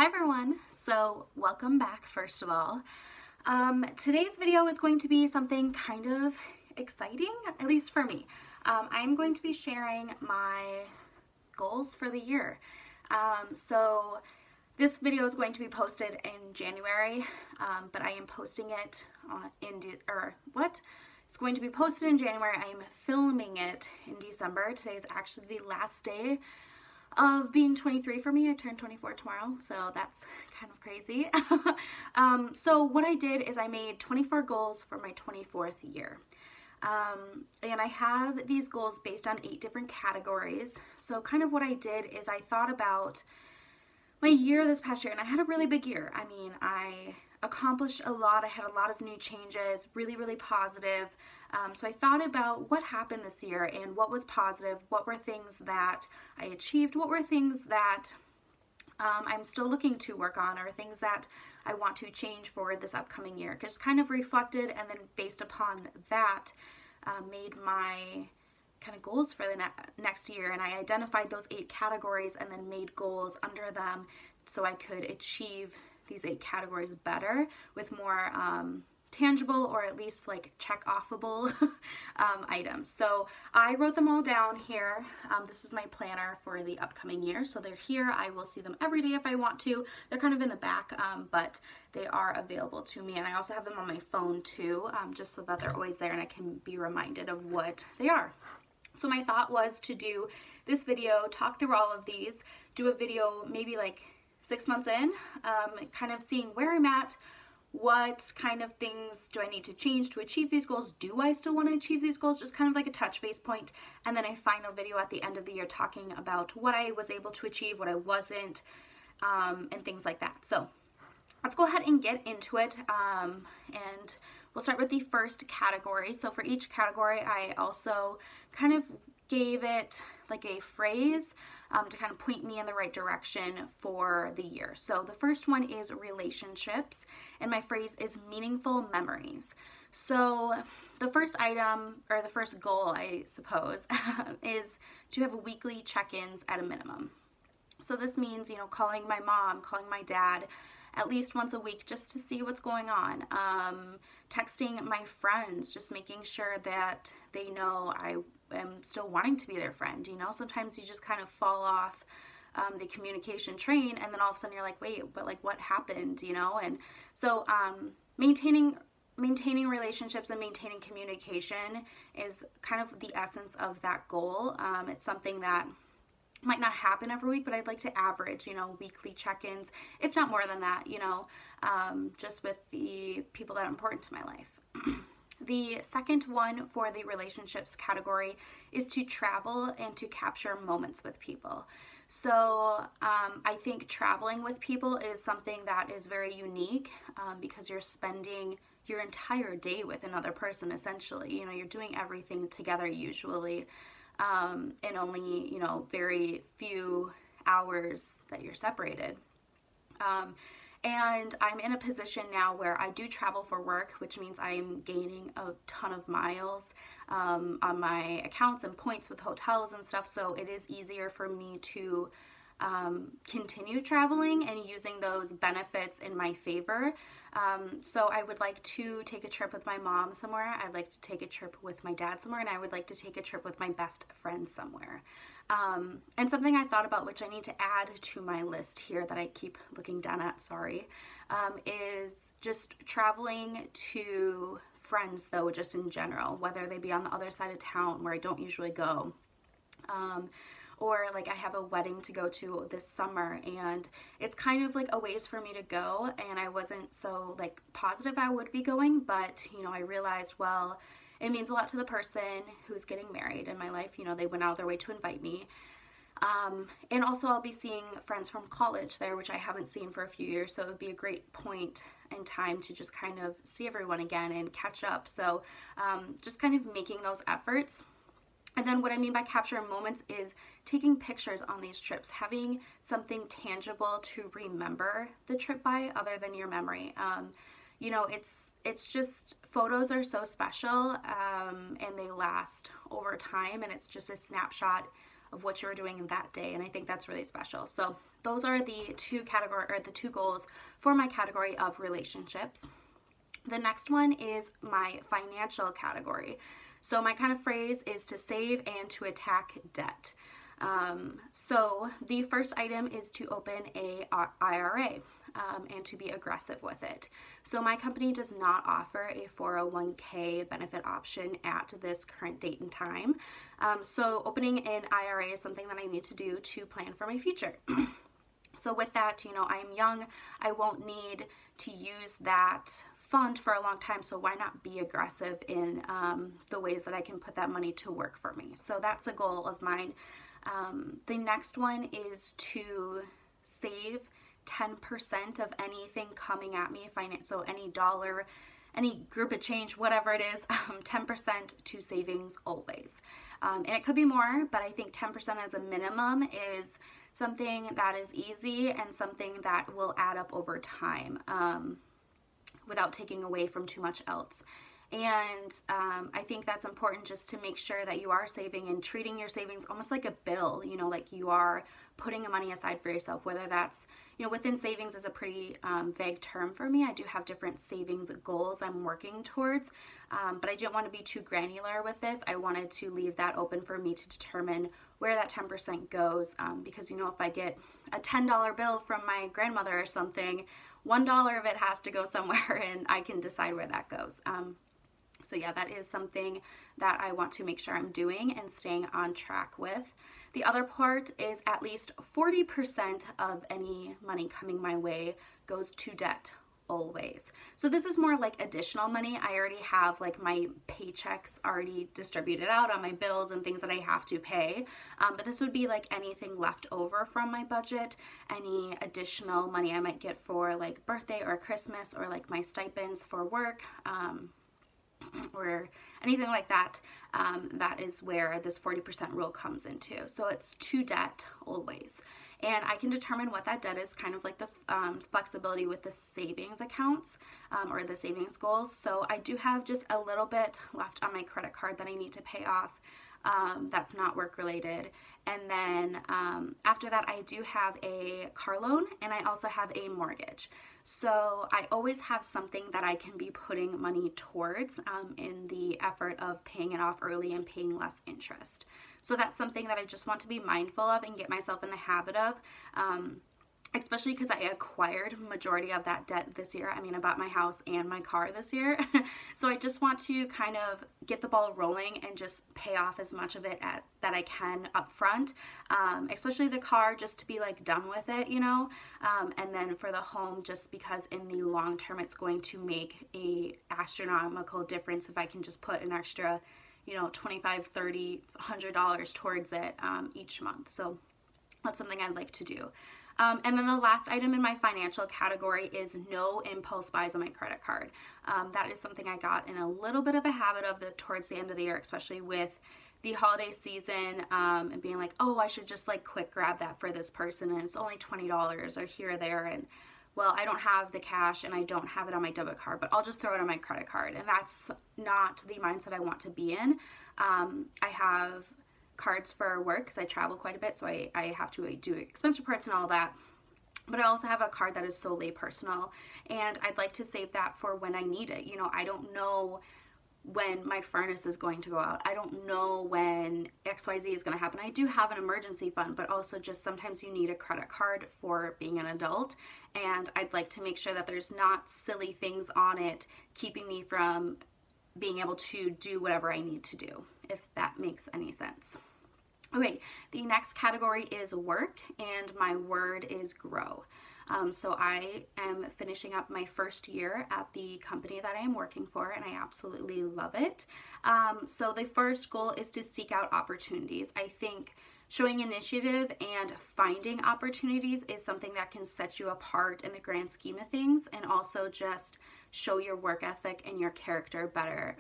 Hi everyone, so welcome back first of all. Today's video is going to be something kind of exciting, at least for me. I'm going to be sharing my goals for the year. So this video is going to be posted in January, but I am posting it It's going to be posted in January. I am filming it in December. Today is actually the last day of being 23 for me. I turn 24 tomorrow, so that's kind of crazy. So what I did is I made 24 goals for my 24th year. And I have these goals based on 8 different categories. So kind of what I did is I thought about my year this past year, and I had a really big year. I mean, I accomplished a lot. I had a lot of new changes, really positive. So I thought about what happened this year and what was positive, what were things that I achieved, what were things that I'm still looking to work on, or things that I want to change for this upcoming year. Just kind of reflected, and then based upon that, made my kind of goals for the next year. And I identified those 8 categories and then made goals under them so I could achieve these 8 categories better with more tangible, or at least like check offable items. So I wrote them all down here. This is my planner for the upcoming year. So they're here. I will see them every day if I want to. They're kind of in the back, but they are available to me. And I also have them on my phone too, just so that they're always there and I can be reminded of what they are. So my thought was to do this video, talk through all of these, do a video maybe like 6 months in, kind of seeing where I'm at, what kind of things do I need to change to achieve these goals? Do I still want to achieve these goals? Just kind of like a touch base point, and then a final video at the end of the year talking about what I was able to achieve, what I wasn't, and things like that. So let's go ahead and get into it, and we'll start with the first category. So for each category, I also kind of gave it like a phrase to kind of point me in the right direction for the year. So the first one is relationships, and my phrase is meaningful memories. So the first item, or the first goal, I suppose, is to have weekly check-ins at a minimum. So this means, calling my mom, calling my dad at least once a week just to see what's going on. Texting my friends, just making sure that they know I am still wanting to be their friend. Sometimes you just kind of fall off the communication train, and then all of a sudden you're like, wait, but like what happened, And so maintaining relationships and maintaining communication is kind of the essence of that goal. It's something that might not happen every week, but I'd like to average, weekly check-ins, if not more than that, just with the people that are important to my life. The second one for the relationships category is to travel and to capture moments with people. So I think traveling with people is something that is very unique, because you're spending your entire day with another person, essentially. You're doing everything together usually, in only, very few hours that you're separated. And I'm in a position now where I do travel for work, which means I'm gaining a ton of miles on my accounts and points with hotels and stuff. So it is easier for me to continue traveling and using those benefits in my favor. So I would like to take a trip with my mom somewhere. I'd like to take a trip with my dad somewhere, and I would like to take a trip with my best friend somewhere. And something I thought about, which I need to add to my list here that I keep looking down at, is just traveling to friends, though, just in general, whether they be on the other side of town where I don't usually go. Or like I have a wedding to go to this summer, and it's kind of like a ways for me to go, and I wasn't so like positive I would be going, but I realized, well, it means a lot to the person who's getting married in my life. They went out of their way to invite me. And also I'll be seeing friends from college there, which I haven't seen for a few years, so it would be a great point in time to just kind of see everyone again and catch up. So just kind of making those efforts. And then what I mean by capturing moments is taking pictures on these trips, having something tangible to remember the trip by other than your memory. It's just, photos are so special, and they last over time, and it's just a snapshot of what you were doing in that day, and I think that's really special. So those are the two goals for my category of relationships. The next one is my financial category. So my kind of phrase is to save and to attack debt. So the first item is to open a IRA and to be aggressive with it. So my company does not offer a 401k benefit option at this current date and time. So opening an IRA is something that I need to do to plan for my future. So with that, I'm young, I won't need to use that fund for a long time, so why not be aggressive in the ways that I can put that money to work for me? So that's a goal of mine. The next one is to save 10% of anything coming at me, so any dollar, any group of change, whatever it is, 10% to savings always. And it could be more, but I think 10% as a minimum is something that is easy and something that will add up over time without taking away from too much else. And I think that's important, just to make sure that you are saving and treating your savings almost like a bill, like you are putting money aside for yourself, whether that's, within savings is a pretty vague term for me. I do have different savings goals I'm working towards, but I didn't want to be too granular with this. I wanted to leave that open for me to determine where that 10% goes, because, if I get a $10 bill from my grandmother or something, $1 of it has to go somewhere, and I can decide where that goes. So yeah, that is something that I want to make sure I'm doing and staying on track with. The other part is at least 40% of any money coming my way goes to debt always. So this is more like additional money. I already have like my paychecks already distributed out on my bills and things that I have to pay. But this would be like anything left over from my budget, any additional money I might get for like birthday or Christmas, or like my stipends for work, or anything like that. That is where this 40% rule comes into. So it's to debt always. And I can determine what that debt is, kind of like the flexibility with the savings accounts or the savings goals. So I do have just a little bit left on my credit card that I need to pay off. That's not work related. And then after that, I do have a car loan, and I also have a mortgage. So I always have something that I can be putting money towards in the effort of paying it off early and paying less interest. So that's something that I just want to be mindful of and get myself in the habit of, especially because I acquired majority of that debt this year. I mean, I bought my house and my car this year. So I just want to kind of get the ball rolling and just pay off as much of it that I can up front, especially the car, just to be like done with it, and then for the home, just because in the long term, it's going to make a astronomical difference if I can just put an extra, $25, $30, $100 towards it each month. So that's something I'd like to do. And then the last item in my financial category is no impulse buys on my credit card. That is something I got in a little bit of a habit of towards the end of the year, especially with the holiday season, and being like, oh, I should just like quick grab that for this person, and it's only $20 or here or there, and well, I don't have the cash and I don't have it on my debit card, but I'll just throw it on my credit card. And that's not the mindset I want to be in. I have cards for work because I travel quite a bit, so I have to do expense reports and all that. But I also have a card that is solely personal, and I'd like to save that for when I need it. I don't know when my furnace is going to go out. I don't know when XYZ is going to happen. I do have an emergency fund, but also just sometimes you need a credit card for being an adult, and I'd like to make sure that there's not silly things on it keeping me from being able to do whatever I need to do, if that makes any sense. Okay, the next category is work, and my word is grow. So I am finishing up my first year at the company that I am working for, and I absolutely love it. So the first goal is to seek out opportunities. I think showing initiative and finding opportunities is something that can set you apart in the grand scheme of things, and also just show your work ethic and your character better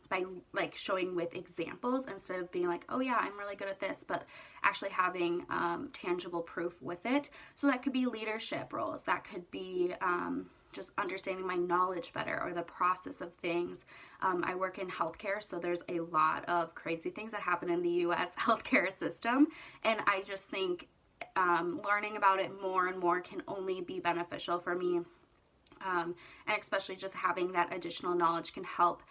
by like showing with examples instead of being like, oh yeah, I'm really good at this, but actually having tangible proof with it. So that could be leadership roles, that could be just understanding my knowledge better or the process of things. I work in healthcare, so there's a lot of crazy things that happen in the US healthcare system, and I just think learning about it more and more can only be beneficial for me. And especially just having that additional knowledge can help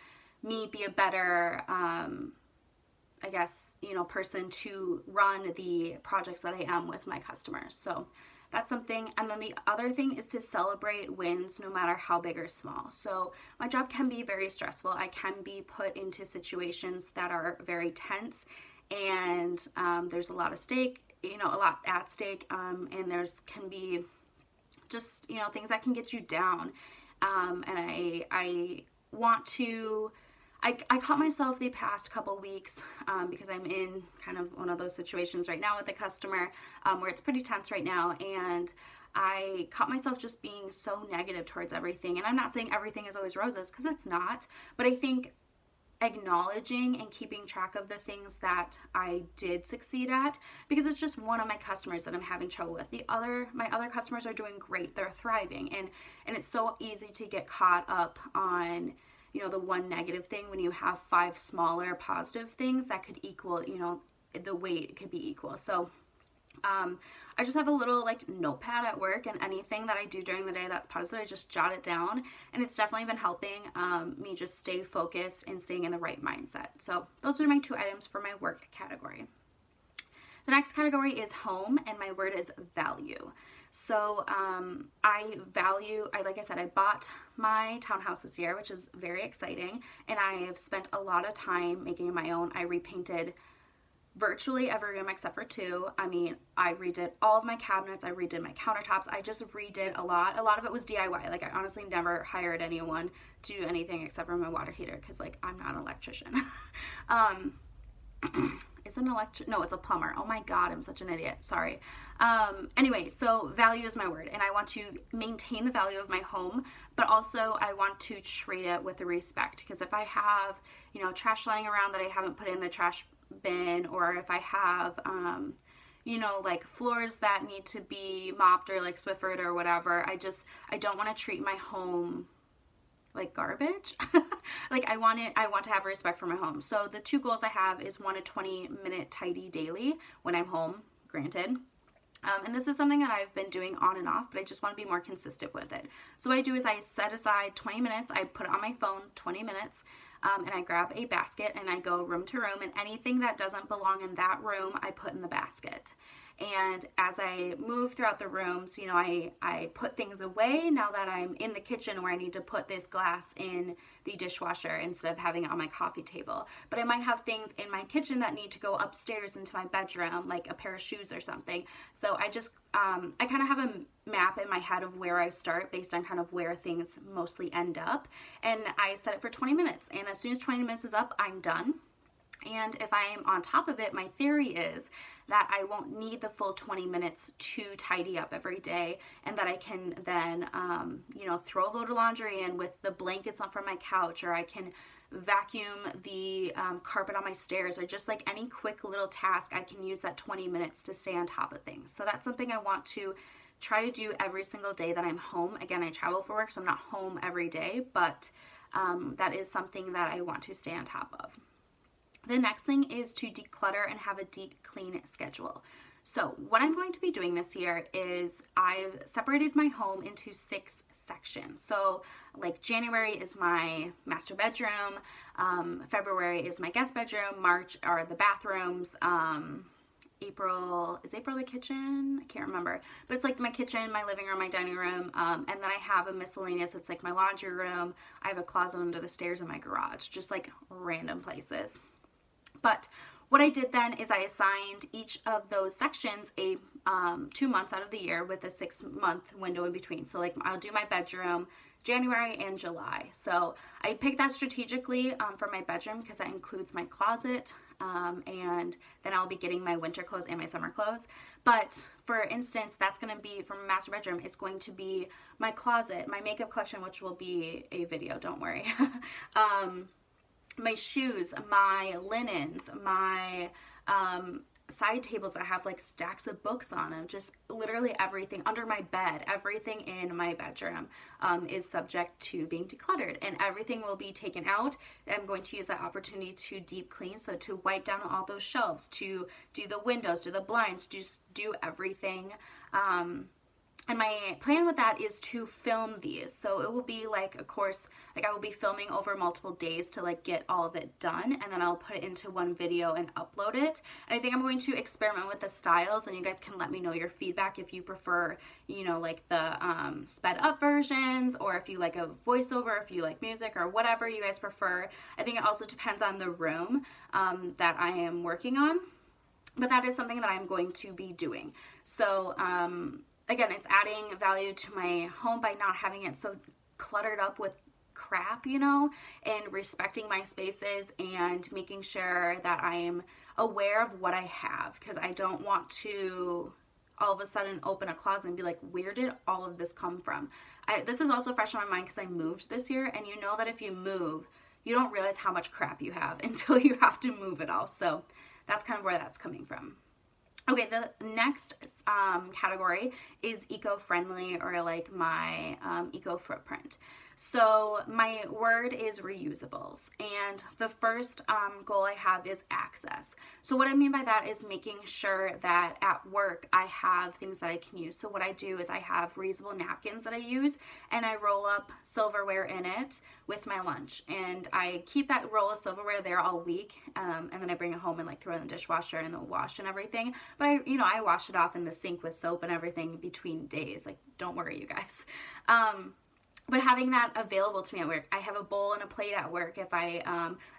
me be a better, I guess, you know, person to run the projects that I am with my customers. So that's something. And then the other thing is to celebrate wins, no matter how big or small. So my job can be very stressful. I can be put into situations that are very tense, and there's a lot of stake, you know, a lot at stake, and there's can be just, you know, things that can get you down. And I want to, I caught myself the past couple weeks, because I'm in kind of one of those situations right now with a customer, where it's pretty tense right now, and I caught myself just being so negative towards everything. And I'm not saying everything is always roses, because it's not, but I think acknowledging and keeping track of the things that I did succeed at, because it's just one of my customers that I'm having trouble with. My other customers are doing great, they're thriving, and it's so easy to get caught up on, you know, the one negative thing when you have 5 smaller positive things that could equal, you know, the weight could be equal. So I just have a little like notepad at work, and anything that I do during the day that's positive, I just jot it down, and it's definitely been helping me just stay focused and staying in the right mindset. So those are my 2 items for my work category. The next category is home, and my word is value. So like I said, I bought my townhouse this year, which is very exciting, and I have spent a lot of time making it my own. I repainted virtually every room except for 2. I mean, I redid all of my cabinets, I redid my countertops, I just redid a lot. A lot of it was DIY. Like, I honestly never hired anyone to do anything except for my water heater, because like I'm not an electrician. It's an no, it's a plumber. Oh my god, I'm such an idiot. Sorry. Anyway, so value is my word, and I want to maintain the value of my home, but also I want to treat it with the respect, because if I have, you know, trash lying around that I haven't put in the trash bin, or if I have you know, like floors that need to be mopped or like Swiffered or whatever, I don't want to treat my home like garbage. Like I want to have respect for my home. So the 2 goals I have is 1 to 20-minute tidy daily when I'm home, granted. And this is something that I've been doing on and off, but I just want to be more consistent with it. So what I do is I set aside 20 minutes, I put it on my phone, 20 minutes, and I grab a basket and I go room to room, and anything that doesn't belong in that room, I put in the basket. And as I move throughout the rooms, you know, I put things away now that I'm in the kitchen, where I need to put this glass in the dishwasher instead of having it on my coffee table. But I might have things in my kitchen that need to go upstairs into my bedroom, like a pair of shoes or something. So I just, I kind of have a map in my head of where I start based on kind of where things mostly end up. And I set it for 20 minutes. And as soon as 20 minutes is up, I'm done. And if I am on top of it, my theory is that I won't need the full 20 minutes to tidy up every day, and that I can then, you know, throw a load of laundry in with the blankets on from my couch, or I can vacuum the carpet on my stairs, or just like any quick little task, I can use that 20 minutes to stay on top of things. So that's something I want to try to do every single day that I'm home. Again, I travel for work, so I'm not home every day, but that is something that I want to stay on top of. The next thing is to declutter and have a deep clean schedule. So what I'm going to be doing this year is I've separated my home into 6 sections. So like January is my master bedroom, February is my guest bedroom, March are the bathrooms, April the kitchen? I can't remember, but it's like my kitchen, my living room, my dining room, and then I have a miscellaneous, it's like my laundry room, I have a closet under the stairs in my garage, just like random places. But what I did then is I assigned each of those sections a 2 months out of the year with a 6-month window in between. So like I'll do my bedroom January and July. So I picked that strategically for my bedroom because that includes my closet, and then I'll be getting my winter clothes and my summer clothes. But for instance, that's going to be from a master bedroom, it's going to be my closet, my makeup collection, which will be a video, don't worry. My shoes, my linens, my side tables that have like stacks of books on them, just literally everything under my bed, everything in my bedroom is subject to being decluttered, and everything will be taken out. I'm going to use that opportunity to deep clean, so to wipe down all those shelves, to do the windows, do the blinds, just do everything. And my plan with that is to film these. So it will be like, of course, like I will be filming over multiple days to like get all of it done, and then I'll put it into one video and upload it. And I think I'm going to experiment with the styles, and you guys can let me know your feedback if you prefer, you know, like the sped up versions, or if you like a voiceover, if you like music, or whatever you guys prefer. I think it also depends on the room that I am working on, but that is something that I'm going to be doing. So, again, it's adding value to my home by not having it so cluttered up with crap, you know, and respecting my spaces and making sure that I am aware of what I have, because I don't want to all of a sudden open a closet and be like, where did all of this come from? This is also fresh on my mind because I moved this year, and you know that if you move, you don't realize how much crap you have until you have to move it all. So that's kind of where that's coming from. Okay, the next category is eco-friendly, or like my eco footprint. So my word is reusables, and the first goal I have is access. So what I mean by that is making sure that at work I have things that I can use. So what I do is I have reusable napkins that I use, and I roll up silverware in it with my lunch, and I keep that roll of silverware there all week, and then I bring it home and like throw it in the dishwasher and the wash and everything. But I wash it off in the sink with soap and everything between days. Like, don't worry, you guys. But having that available to me at work, I have a bowl and a plate at work. If I,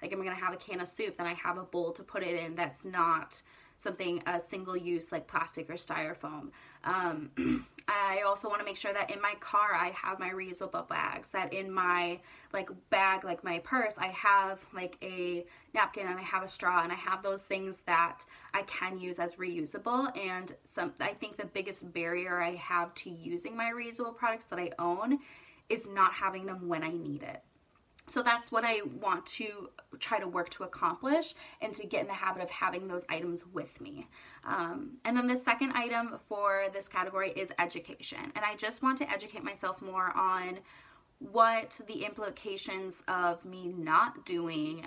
like, I'm going to have a can of soup, then I have a bowl to put it in that's not something single use like plastic or styrofoam. I also want to make sure that in my car I have my reusable bags, that in my like bag, like my purse, I have like a napkin and I have a straw, and I have those things that I can use as reusable. And I think the biggest barrier I have to using my reusable products that I own is not having them when I need it. So that's what I want to try to work to accomplish, and to get in the habit of having those items with me. And then the second item for this category is education. And I just want to educate myself more on what the implications of me not doing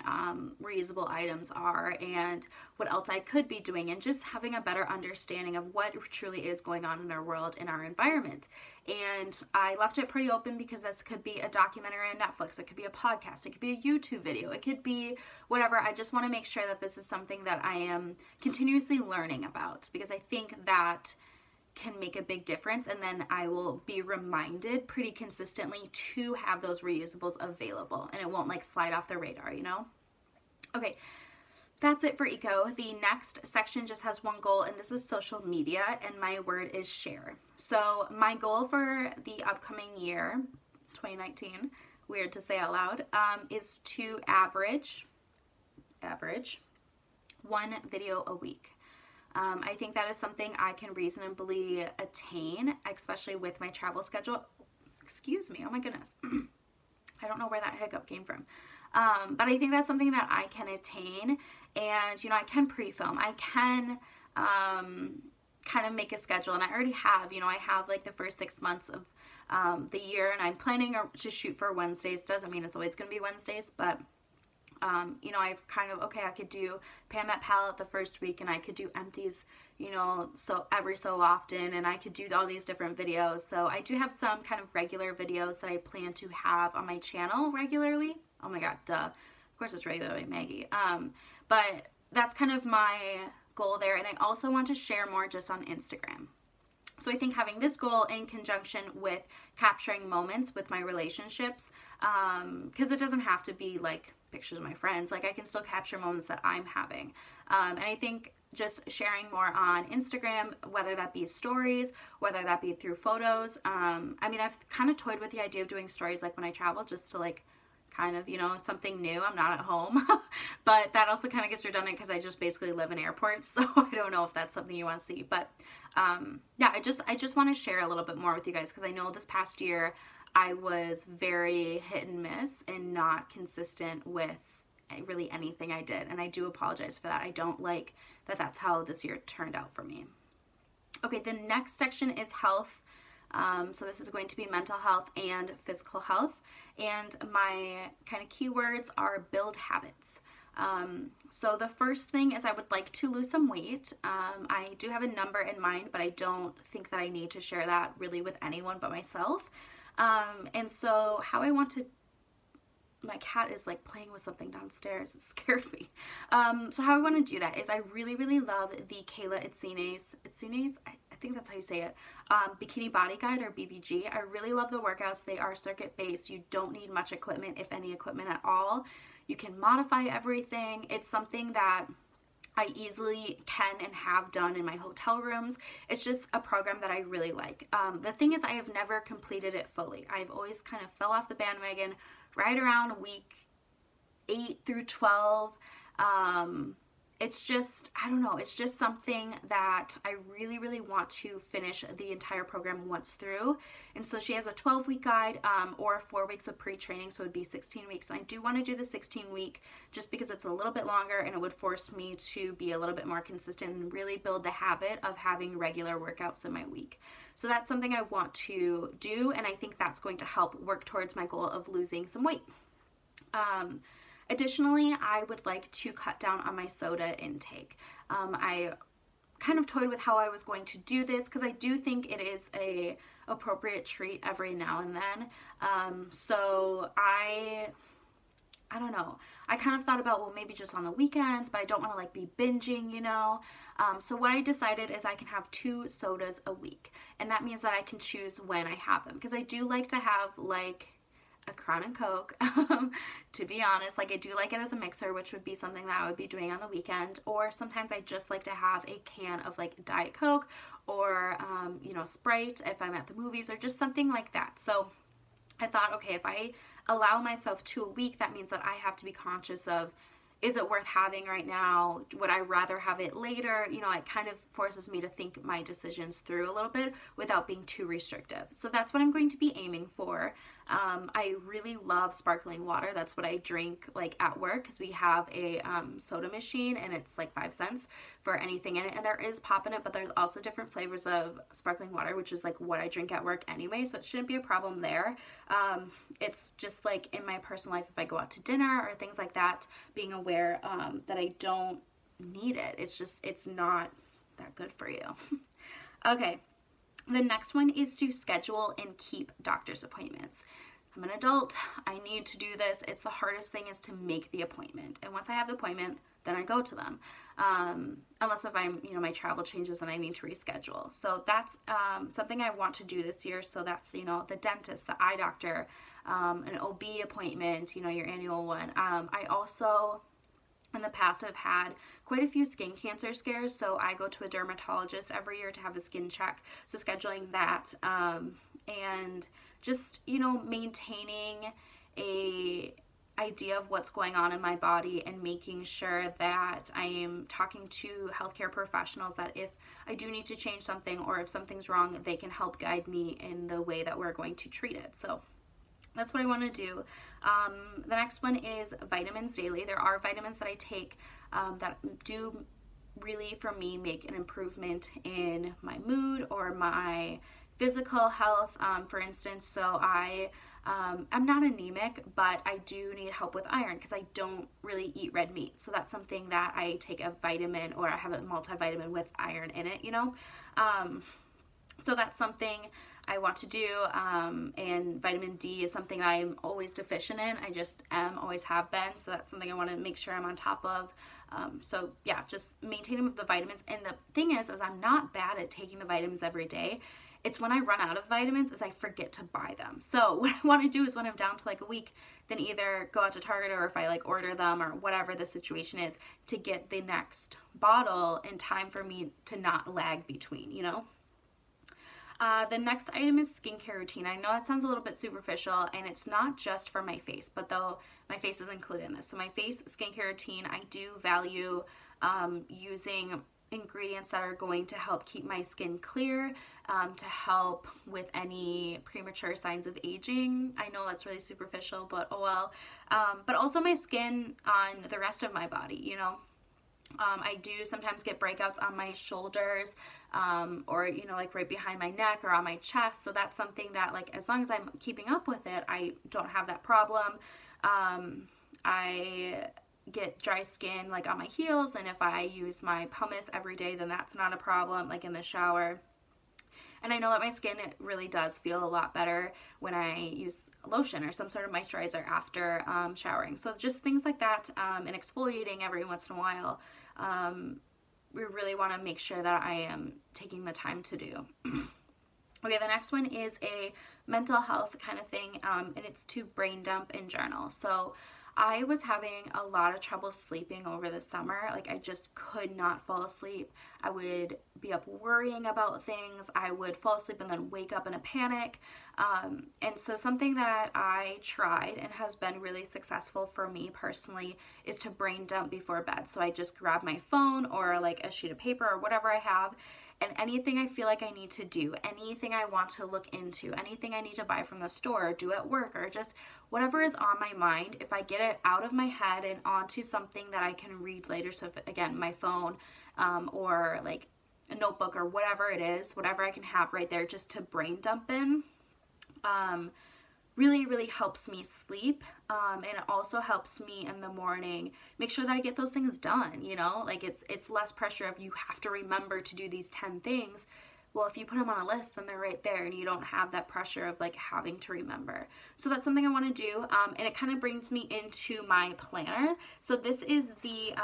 reusable items are, and what else I could be doing, and just having a better understanding of what truly is going on in our world, in our environment. And I left it pretty open because this could be a documentary on Netflix, it could be a podcast, it could be a YouTube video, it could be whatever. I just want to make sure that this is something that I am continuously learning about, because I think that can make a big difference, and then I will be reminded pretty consistently to have those reusables available, and it won't like slide off the radar, you know? Okay, that's it for eco. The next section just has one goal, and this is social media, and my word is share. So my goal for the upcoming year, 2019, weird to say out loud, is to average one video a week. I think that is something I can reasonably attain, especially with my travel schedule. Excuse me, oh my goodness. I don't know where that hiccup came from. But I think that's something that I can attain, and, you know, I can pre-film. I can kind of make a schedule, and I already have, you know, I have like the first 6 months of the year, and I'm planning to shoot for Wednesdays. Doesn't mean it's always going to be Wednesdays, but you know, I've kind of, okay, I could do pan that palette the first week, and I could do empties, you know, so every so often, and I could do all these different videos. So I do have some kind of regular videos that I plan to have on my channel regularly. Oh my god, duh. Of course it's regularly, Maggie. But that's kind of my goal there, and I also want to share more just on Instagram. So I think having this goal in conjunction with capturing moments with my relationships, because it doesn't have to be like pictures of my friends, like I can still capture moments that I'm having. And I think just sharing more on Instagram, whether that be stories, whether that be through photos. I mean, I've kind of toyed with the idea of doing stories like when I travel, just to like kind of, you know, something new. I'm not at home, but that also kind of gets redundant because I just basically live in airports, so I don't know if that's something you want to see. But yeah, I just want to share a little bit more with you guys, because I know this past year I was very hit and miss and not consistent with really anything I did, and I do apologize for that. I don't like that that's how this year turned out for me. Okay, the next section is health. So this is going to be mental health and physical health. And my kind of keywords are build habits. So the first thing is I would like to lose some weight. I do have a number in mind, but I don't think that I need to share that really with anyone but myself. And so how I want to, my cat is like playing with something downstairs. It scared me. So how I want to do that is I really, really love the Kayla Itzine's, I think that's how you say it, Bikini Body Guide, or BBG. I really love the workouts. They are circuit based. You don't need much equipment, if any equipment at all. You can modify everything. It's something that I easily can and have done in my hotel rooms. It's just a program that I really like. The thing is, I have never completed it fully. I've always kind of fell off the bandwagon right around week 8 through 12. It's just, I don't know, it's just something that I really, really want to finish the entire program once through. And so she has a 12-week guide, or 4 weeks of pre-training, so it would be 16 weeks. And I do want to do the 16-week just because it's a little bit longer and it would force me to be a little bit more consistent and really build the habit of having regular workouts in my week. So that's something I want to do, and I think that's going to help work towards my goal of losing some weight. Additionally, I would like to cut down on my soda intake. I kind of toyed with how I was going to do this because I do think it is a appropriate treat every now and then. So I don't know. I kind of thought about, well, maybe just on the weekends, but I don't want to like be binging, you know. So what I decided is I can have 2 sodas a week, and that means that I can choose when I have them, because I do like to have like a Crown and Coke, to be honest. Like, I do like it as a mixer, which would be something that I would be doing on the weekend, or sometimes I just like to have a can of like Diet Coke or you know, Sprite if I'm at the movies, or just something like that. So I thought, okay, if I allow myself 2 a week, that means that I have to be conscious of, is it worth having right now? Would I rather have it later? You know, it kind of forces me to think my decisions through a little bit without being too restrictive. So that's what I'm going to be aiming for. I really love sparkling water. That's what I drink like at work, because we have a soda machine, and it's like 5 cents for anything in it. And there is pop in it, but there's also different flavors of sparkling water, which is like what I drink at work anyway. So it shouldn't be a problem there. It's just like in my personal life, if I go out to dinner or things like that, being aware that I don't need it. It's just, it's not that good for you. Okay. The next one is to schedule and keep doctor's appointments. I'm an adult. I need to do this. It's the hardest thing is to make the appointment. And once I have the appointment, then I go to them. Unless if I'm, you know, my travel changes and I need to reschedule. So that's something I want to do this year. So that's, you know, the dentist, the eye doctor, an OB appointment, you know, your annual one. I also, in the past, I've had quite a few skin cancer scares, so I go to a dermatologist every year to have a skin check. So scheduling that, and just, you know, maintaining a idea of what's going on in my body and making sure that I am talking to healthcare professionals, that if I do need to change something or if something's wrong, they can help guide me in the way that we're going to treat it. So that's what I want to do. The next one is vitamins daily. There are vitamins that I take that do really, for me, make an improvement in my mood or my physical health, for instance. So I'm not anemic, but I do need help with iron because I don't really eat red meat. So that's something that I take a vitamin, or I have a multivitamin with iron in it, you know. So that's something I want to do, and vitamin D is something I'm always deficient in. I just always have been, so that's something I want to make sure I'm on top of. So yeah, just maintaining with the vitamins. And the thing is I'm not bad at taking the vitamins every day. It's when I run out of vitamins is I forget to buy them. So what I want to do is when I'm down to like a week, then either go out to Target, or if I like order them or whatever the situation is, to get the next bottle in time for me to not lag between, you know. The next item is skincare routine. I know that sounds a little bit superficial, and it's not just for my face, but though my face is included in this. So my face skincare routine, I do value using ingredients that are going to help keep my skin clear, to help with any premature signs of aging. I know that's really superficial, but oh well. But also my skin on the rest of my body, you know. I do sometimes get breakouts on my shoulders, or, you know, like right behind my neck or on my chest. So that's something that, like, as long as I'm keeping up with it, I don't have that problem. I get dry skin like on my heels, and if I use my pumice every day, then that's not a problem, like in the shower. And I know that my skin really does feel a lot better when I use lotion or some sort of moisturizer after showering. So just things like that, and exfoliating every once in a while, we really want to make sure that I am taking the time to do. Okay, the next one is a mental health kind of thing, and it's to brain dump and journal. So I was having a lot of trouble sleeping over the summer. Like, I just could not fall asleep. I would be up worrying about things. I would fall asleep and then wake up in a panic. And so something that I tried and has been really successful for me personally is to brain dump before bed. So I just grab my phone or like a sheet of paper or whatever I have, and anything I feel like I need to do, anything I want to look into, anything I need to buy from the store or do at work, or just whatever is on my mind, if I get it out of my head and onto something that I can read later, so if, again, my phone, or like a notebook or whatever it is, whatever I can have right there just to brain dump in, really, really helps me sleep, and it also helps me in the morning make sure that I get those things done, you know, like it's less pressure of you have to remember to do these 10 things. Well, if you put them on a list, then they're right there, and you don't have that pressure of like having to remember. So that's something I want to do, and it kind of brings me into my planner. So this is the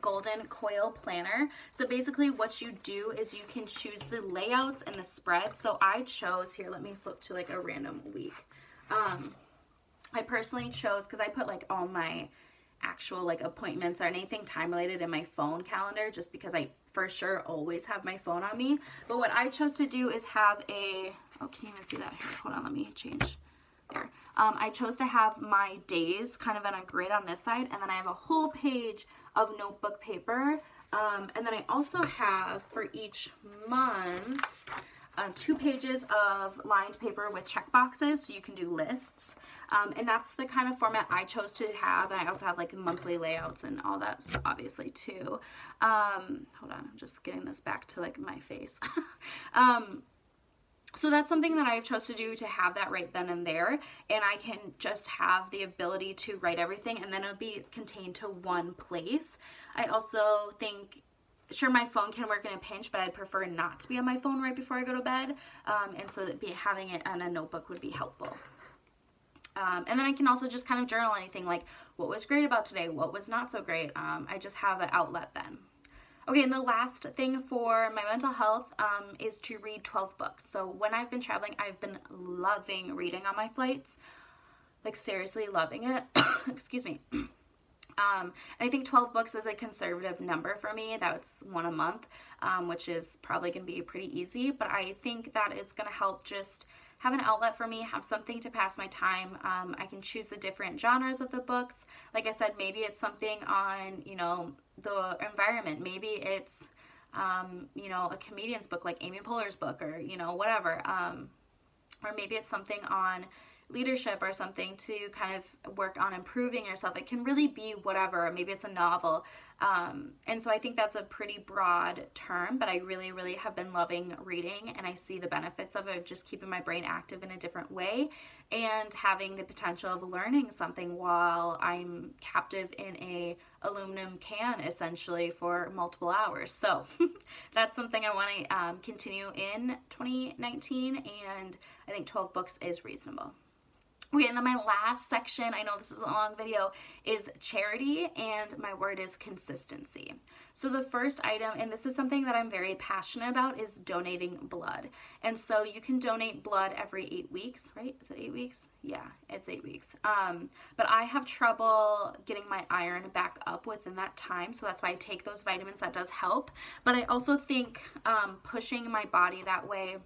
Golden Coil Planner. So basically what you do is you can choose the layouts and the spread. So I chose, here, let me flip to like a random week. I personally chose, because I put like all my actual like appointments or anything time related in my phone calendar, just because I for sure always have my phone on me. But what I chose to do is have a, oh, can you even see that? Here, hold on, let me change. There. I chose to have my days kind of on a grid on this side, and then I have a whole page of notebook paper, and then I also have for each month 2 pages of lined paper with check boxes, so you can do lists, and that's the kind of format I chose to have. And I also have like monthly layouts and all that obviously too. Hold on, I'm just getting this back to like my face. So that's something that I've chose to do, to have that right then and there, and I can just have the ability to write everything, and then it'll be contained to one place. I also think, sure, my phone can work in a pinch, but I'd prefer not to be on my phone right before I go to bed, and so that having it on a notebook would be helpful. And then I can also just kind of journal anything, like what was great about today, what was not so great. I just have an outlet then. Okay, and the last thing for my mental health is to read 12 books. So when I've been traveling, I've been loving reading on my flights, like seriously loving it. Excuse me. And I think 12 books is a conservative number for me. That's one a month, which is probably going to be pretty easy, but I think that it's going to help just have an outlet for me, have something to pass my time. I can choose the different genres of the books. Like I said, maybe it's something on, you know, the environment. Maybe it's, you know, a comedian's book like Amy Poehler's book, or, you know, whatever. Or maybe it's something on leadership or something to kind of work on improving yourself. It can really be whatever. Maybe it's a novel. And so I think that's a pretty broad term, but I really, really have been loving reading, and I see the benefits of it, just keeping my brain active in a different way and having the potential of learning something while I'm captive in a aluminum can essentially for multiple hours. So that's something I want to continue in 2019, and I think 12 books is reasonable. Okay, and then my last section, I know this is a long video, is charity, and my word is consistency. So the first item, and this is something that I'm very passionate about, is donating blood. And so you can donate blood every 8 weeks, right? Is it 8 weeks? Yeah, it's 8 weeks. But I have trouble getting my iron back up within that time, so that's why I take those vitamins. That does help. But I also think pushing my body that way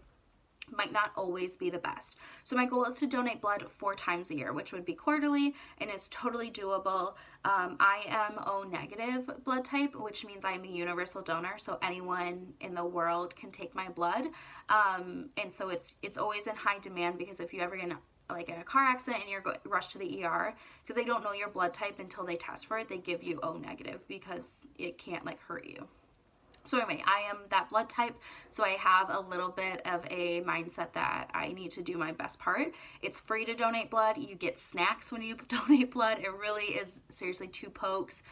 might not always be the best. So my goal is to donate blood 4 times a year, which would be quarterly, and is totally doable. I am O negative blood type, which means I'm a universal donor, so anyone in the world can take my blood. And so it's always in high demand, because if you ever like in a car accident and you're rushed to the ER, because they don't know your blood type until they test for it, they give you O negative because it can't like hurt you. So anyway, I am that blood type, so I have a little bit of a mindset that I need to do my best part. It's free to donate blood. You get snacks when you donate blood. It really is seriously 2 pokes.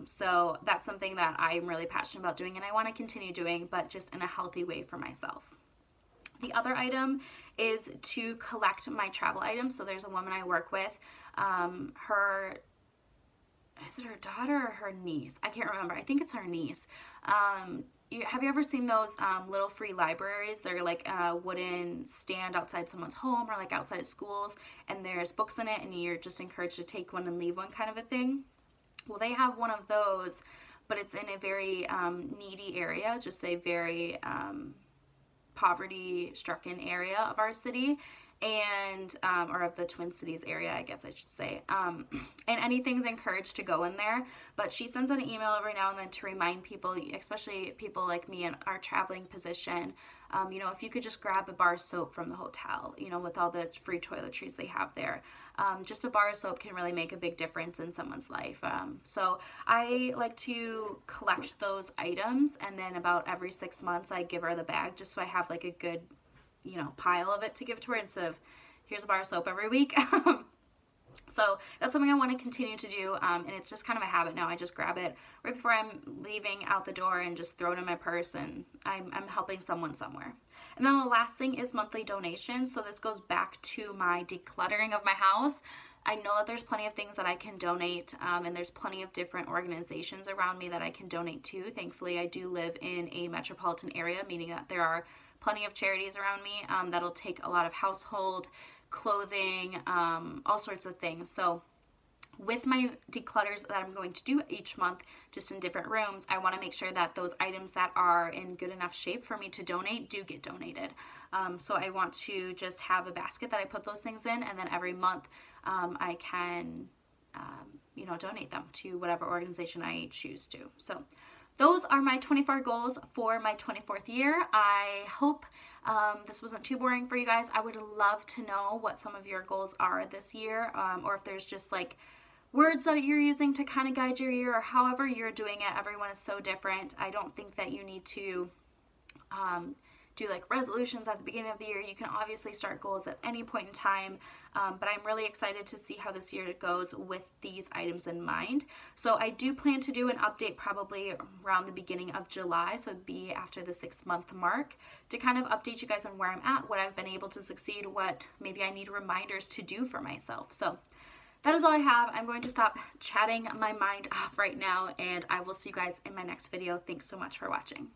So that's something that I'm really passionate about doing, and I want to continue doing, but just in a healthy way for myself. The other item is to collect my travel items. So there's a woman I work with, is it her daughter or her niece? I can't remember. I think it's her niece. Have you ever seen those little free libraries? They're like a wooden stand outside someone's home or like outside of schools, and there's books in it, and you're just encouraged to take one and leave one kind of a thing. Well, they have one of those, but it's in a very needy area, just a very poverty-stricken area of our city, and or of the Twin Cities area, I guess I should say. And anything's encouraged to go in there, but she sends an email every now and then to remind people, especially people like me in our traveling position, you know, if you could just grab a bar of soap from the hotel, you know, with all the free toiletries they have there. Just a bar of soap can really make a big difference in someone's life. So I like to collect those items, and then about every 6 months I give her the bag, just so I have like a good, you know, pile of it to give to her instead of here's a bar of soap every week. So that's something I want to continue to do, and it's just kind of a habit now. I just grab it right before I'm leaving out the door and just throw it in my purse, and I'm helping someone somewhere. And then the last thing is monthly donations. So this goes back to my decluttering of my house. I know that there's plenty of things that I can donate, and there's plenty of different organizations around me that I can donate to. Thankfully, I do live in a metropolitan area, meaning that there are plenty of charities around me that'll take a lot of household, clothing, all sorts of things. So with my declutters that I'm going to do each month, just in different rooms, I want to make sure that those items that are in good enough shape for me to donate do get donated. So I want to just have a basket that I put those things in, and then every month I can, you know, donate them to whatever organization I choose to. So those are my 24 goals for my 24th year. I hope this wasn't too boring for you guys. I would love to know what some of your goals are this year, or if there's just like words that you're using to kind of guide your year, or however you're doing it. Everyone is so different. I don't think that you need to do like resolutions at the beginning of the year. You can obviously start goals at any point in time, but I'm really excited to see how this year goes with these items in mind. So I do plan to do an update probably around the beginning of July, so it'd be after the 6-month mark, to kind of update you guys on where I'm at, what I've been able to succeed, what maybe I need reminders to do for myself. So that is all I have. I'm going to stop chatting my mind off right now, and I will see you guys in my next video. Thanks so much for watching.